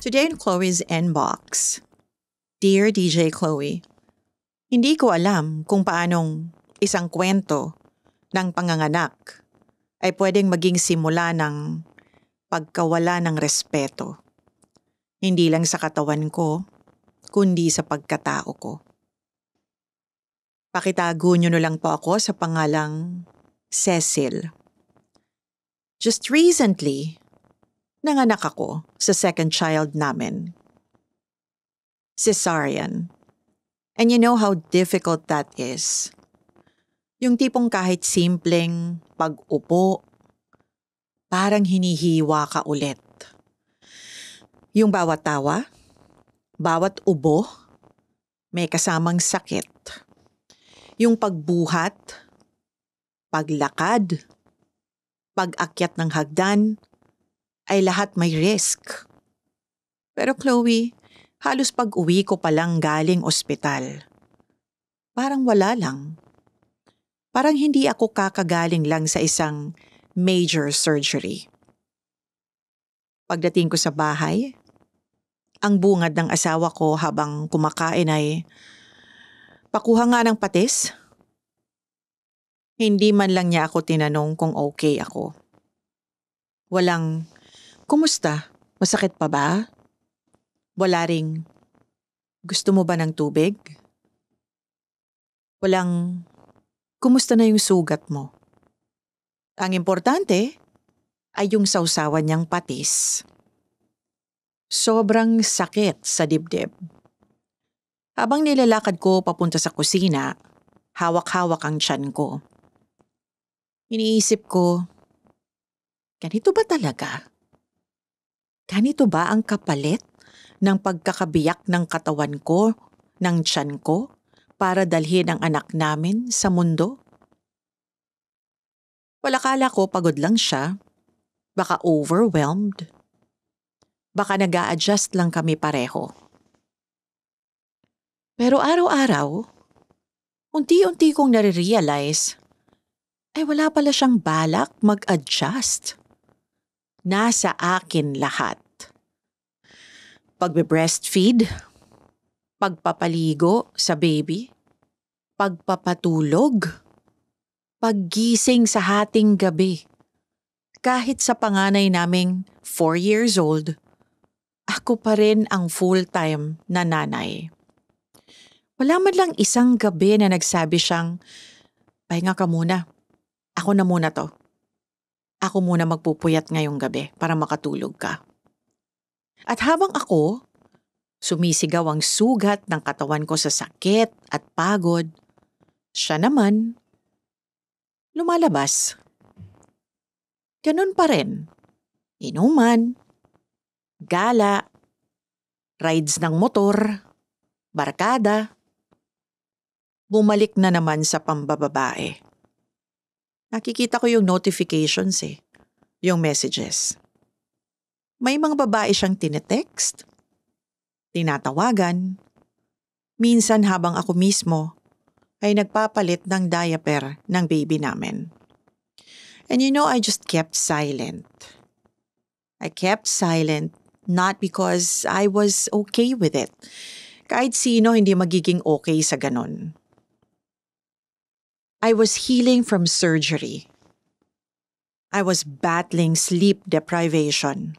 Today in Chloe's inbox. Dear DJ Chloe, hindi ko alam kung paanong isang kwento ng panganganak ay pwedeng maging simula ng pagkawala ng respeto. Hindi lang sa katawan ko, kundi sa pagkatao ko. Pakitago niyo na lang po ako sa pangalang Cecil. Just recently, nanganak ako sa second child namin. Cesarean. And you know how difficult that is. Yung tipong kahit simpleng pag-upo, parang hinihiwa ka ulit. Yung bawat tawa, bawat ubo, may kasamang sakit. Yung pagbuhat, paglakad, pag-akyat ng hagdan, ay lahat may risk. Pero Chloe, halos pag-uwi ko palang galing ospital. Parang wala lang. Parang hindi ako kakagaling lang sa isang major surgery. Pagdating ko sa bahay, ang bungad ng asawa ko habang kumakain ay, "Pakuha nga ng patis." Hindi man lang niya ako tinanong kung okay ako. Walang, "Kumusta? Masakit pa ba?" Wala ring, "Gusto mo ba ng tubig?" Walang, "Kumusta na yung sugat mo?" Ang importante ay yung sausawan niyang patis. Sobrang sakit sa dibdib. Habang nilalakad ko papunta sa kusina, hawak-hawak ang tiyan ko. Iniisip ko, ganito ba talaga? Ganito ba ang kapalit ng pagkakabiyak ng katawan ko, ng tiyan ko, para dalhin ang anak namin sa mundo? Walakala ko pagod lang siya, baka overwhelmed, baka nag-a-adjust lang kami pareho. Pero araw-araw, unti-unti kong nare-realize, ay wala pala siyang balak mag-adjust. Nasa akin lahat. Pagbe-breastfeed, pagpapaligo sa baby, pagpapatulog, paggising sa hating gabi. Kahit sa panganay naming 4 years old, ako pa rin ang full-time na nanay. Wala man lang isang gabi na nagsabi siyang, "Pahinga ka muna. Ako na muna to. Ako muna magpupuyat ngayong gabi para makatulog ka." At habang ako, sumisigaw ang sugat ng katawan ko sa sakit at pagod, siya naman, lumalabas. Ganun pa rin. Inuman, gala, rides ng motor, barkada. Bumalik na naman sa pambababae. Nakikita ko yung notifications yung messages. May mga babae siyang tinetext, tinatawagan. Minsan habang ako mismo ay nagpapalit ng diaper ng baby namin. And you know, I just kept silent. I kept silent not because I was okay with it. Kahit sino hindi magiging okay sa ganon. I was healing from surgery. I was battling sleep deprivation,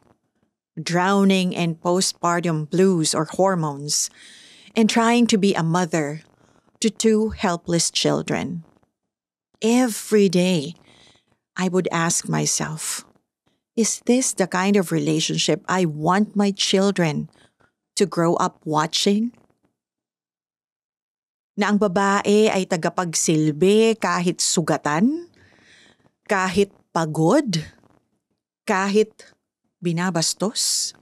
drowning in postpartum blues or hormones, and trying to be a mother to 2 helpless children. Every day, I would ask myself, is this the kind of relationship I want my children to grow up watching? Na ang babae ay tagapagsilbi kahit sugatan, kahit pagod, kahit binabastos.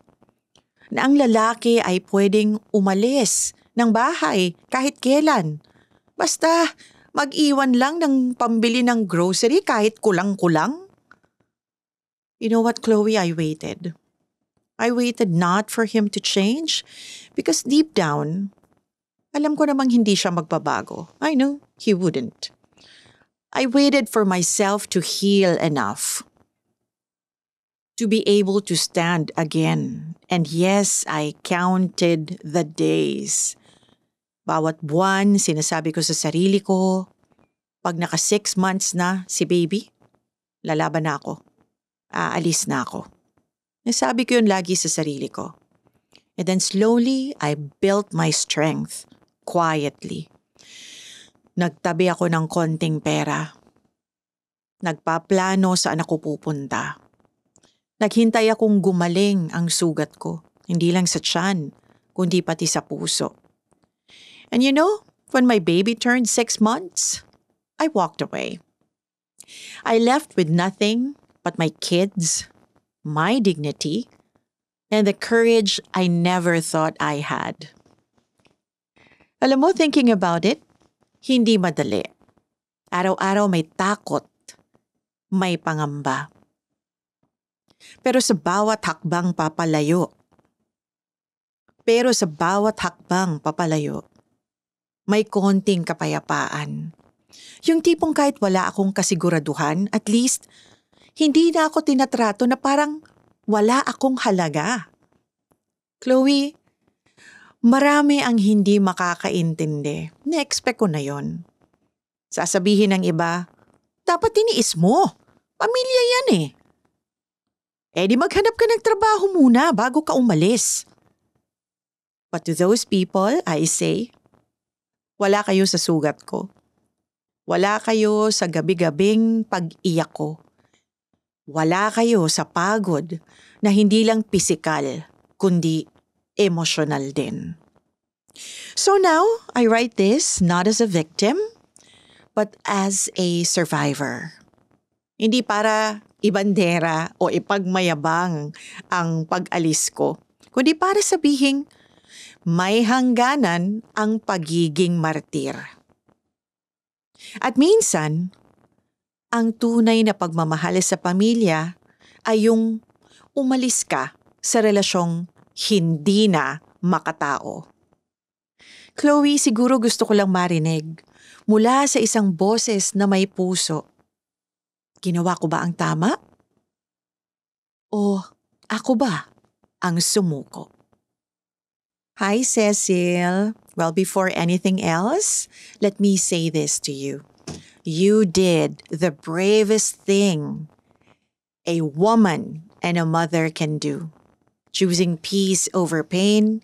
Na ang lalaki ay pwedeng umalis ng bahay kahit kailan. Basta mag-iwan lang ng pambili ng grocery kahit kulang-kulang. You know what, Chloe, I waited. I waited not for him to change because deep down, alam ko namang hindi siya magbabago. I know he wouldn't. I waited for myself to heal enough to be able to stand again And yes, I counted the days. Bawat buwan, sinasabi ko sa sarili ko, pag naka 6 months na si baby, lalaban na ako. Aalis na ako. Nasabi ko yun lagi sa sarili ko. And then slowly, I built my strength quietly. Nagtabi ako ng konting pera. Nagpaplano saan ako pupunta. Naghintay akong gumaling ang sugat ko, hindi lang sa tiyan, kundi pati sa puso. And you know, when my baby turned 6 months, I walked away. I left with nothing but my kids, my dignity, and the courage I never thought I had. Alam mo, thinking about it, hindi madali. Araw-araw may takot, may pangamba. Pero sa bawat hakbang papalayo, may konting kapayapaan. Yung tipong kahit wala akong kasiguraduhan, at least, hindi na ako tinatrato na parang wala akong halaga. Chloe, marami ang hindi makakaintindi. Na-expect ko na yon. Sasabihin ng iba, dapat tiniis mo. Pamilya yan eh. Di maghanap ka ng trabaho muna bago ka umalis. But to those people, I say, wala kayo sa sugat ko. Wala kayo sa gabi-gabing pag-iyak ko. Wala kayo sa pagod na hindi lang pisikal, kundi emosyonal din. So now, I write this not as a victim, but as a survivor. Hindi para ibandera o ipagmayabang ang pag-alis ko, kundi para sabihing may hangganan ang pagiging martir. At minsan, ang tunay na pagmamahal sa pamilya ay yung umalis ka sa relasyong hindi na makatao. Chloe, siguro gusto ko lang marinig mula sa isang boses na may puso. Ginawa ko ba ang tama? O ako ba ang sumuko? Hi, Cecil. Well, before anything else, let me say this to you. You did the bravest thing a woman and a mother can do. Choosing peace over pain,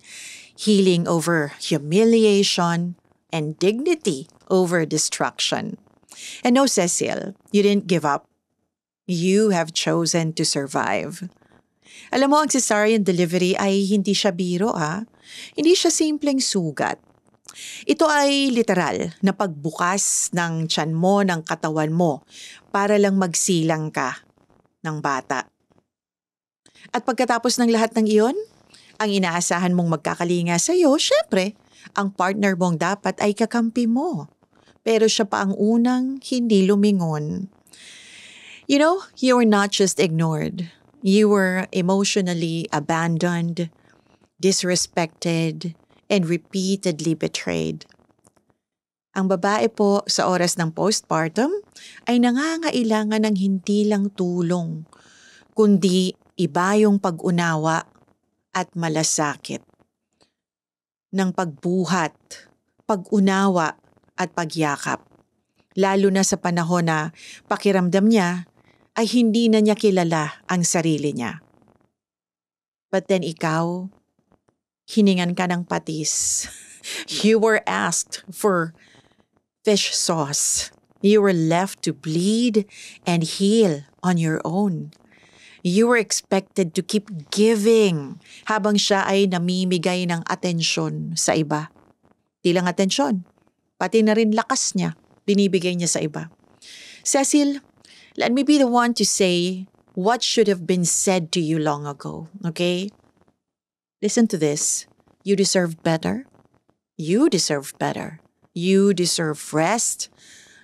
healing over humiliation, and dignity over destruction. And no, Cecil, you didn't give up. You have chosen to survive. Alam mo, ang cesarean delivery ay hindi siya biro Hindi siya simpleng sugat. Ito ay literal na pagbukas ng tiyan mo, ng katawan mo, para lang magsilang ka ng bata. At pagkatapos ng lahat ng iyon, ang inaasahan mong magkakalinga sa iyo, syempre, ang partner mong dapat ay kakampi mo. Pero siya pa ang unang hindi lumingon. You know, you were not just ignored. You were emotionally abandoned, disrespected, and repeatedly betrayed. Ang babae po sa oras ng postpartum ay nangangailangan ng hindi lang tulong, kundi iba yung pag-unawa at malasakit. Ng pagbuhat, pag-unawa at pagyakap. Lalo na sa panahon na pakiramdam niya ay hindi na niya kilala ang sarili niya. But then ikaw, hiningan ka ng patis. You were asked for fish sauce. You were left to bleed and heal on your own. You were expected to keep giving habang siya ay namimigay ng atensyon sa iba. Di lang atensyon, pati na rin lakas niya, binibigay niya sa iba. Cecil, let me be the one to say what should have been said to you long ago, okay? Listen to this. You deserve better. You deserve better. You deserve rest.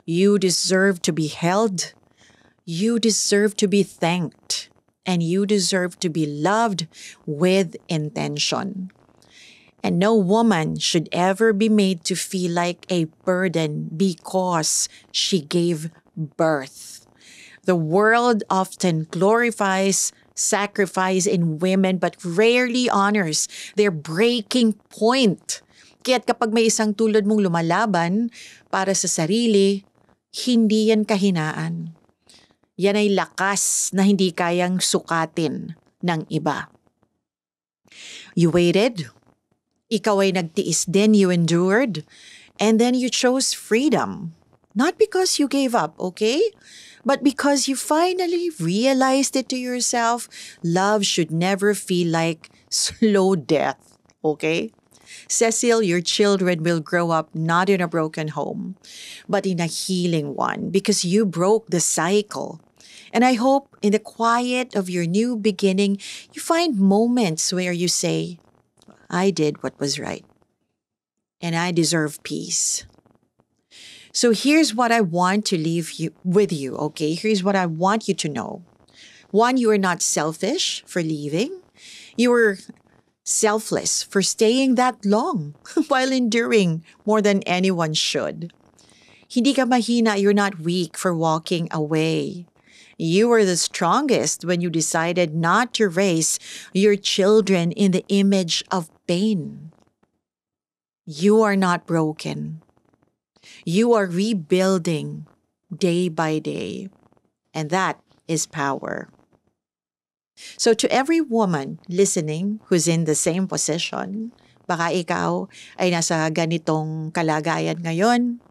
You deserve to be held. You deserve to be thanked. And you deserve to be loved with intention. And no woman should ever be made to feel like a burden because she gave birth. The world often glorifies sacrifice in women but rarely honors their breaking point. Kaya't kapag may isang tulad mong lumalaban para sa sarili, hindi yan kahinaan. Yan ay lakas na hindi kayang sukatin ng iba. You waited. Ikaw ay nagtiis din, you endured. And then you chose freedom. Not because you gave up, okay? But because you finally realized it to yourself, love should never feel like slow death, okay? Cecil, your children will grow up not in a broken home, but in a healing one because you broke the cycle. And I hope in the quiet of your new beginning, you find moments where you say, I did what was right. And I deserve peace. So here's what I want to leave you with you, okay? Here's what I want you to know. One, you are not selfish for leaving. You were selfless for staying that long while enduring more than anyone should. Hindi ka mahina, you're not weak for walking away. You were the strongest when you decided not to raise your children in the image of pain. You are not broken. You are rebuilding day by day. And that is power. So to every woman listening who's in the same position, baka ikaw ay nasa ganitong kalagayan ngayon,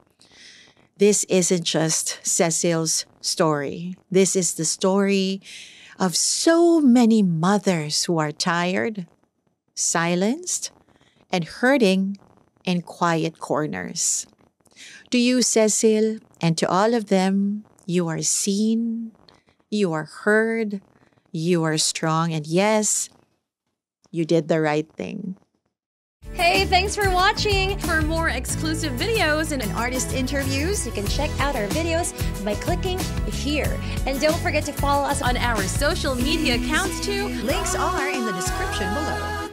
this isn't just Cecil's story. This is the story of so many mothers who are tired, silenced, and hurting in quiet corners. To you, Cecil, and to all of them, you are seen, you are heard, you are strong, and yes, you did the right thing. Hey, thanks for watching! For more exclusive videos and artist interviews, you can check out our videos by clicking here. And don't forget to follow us on our social media accounts too. Links are in the description below.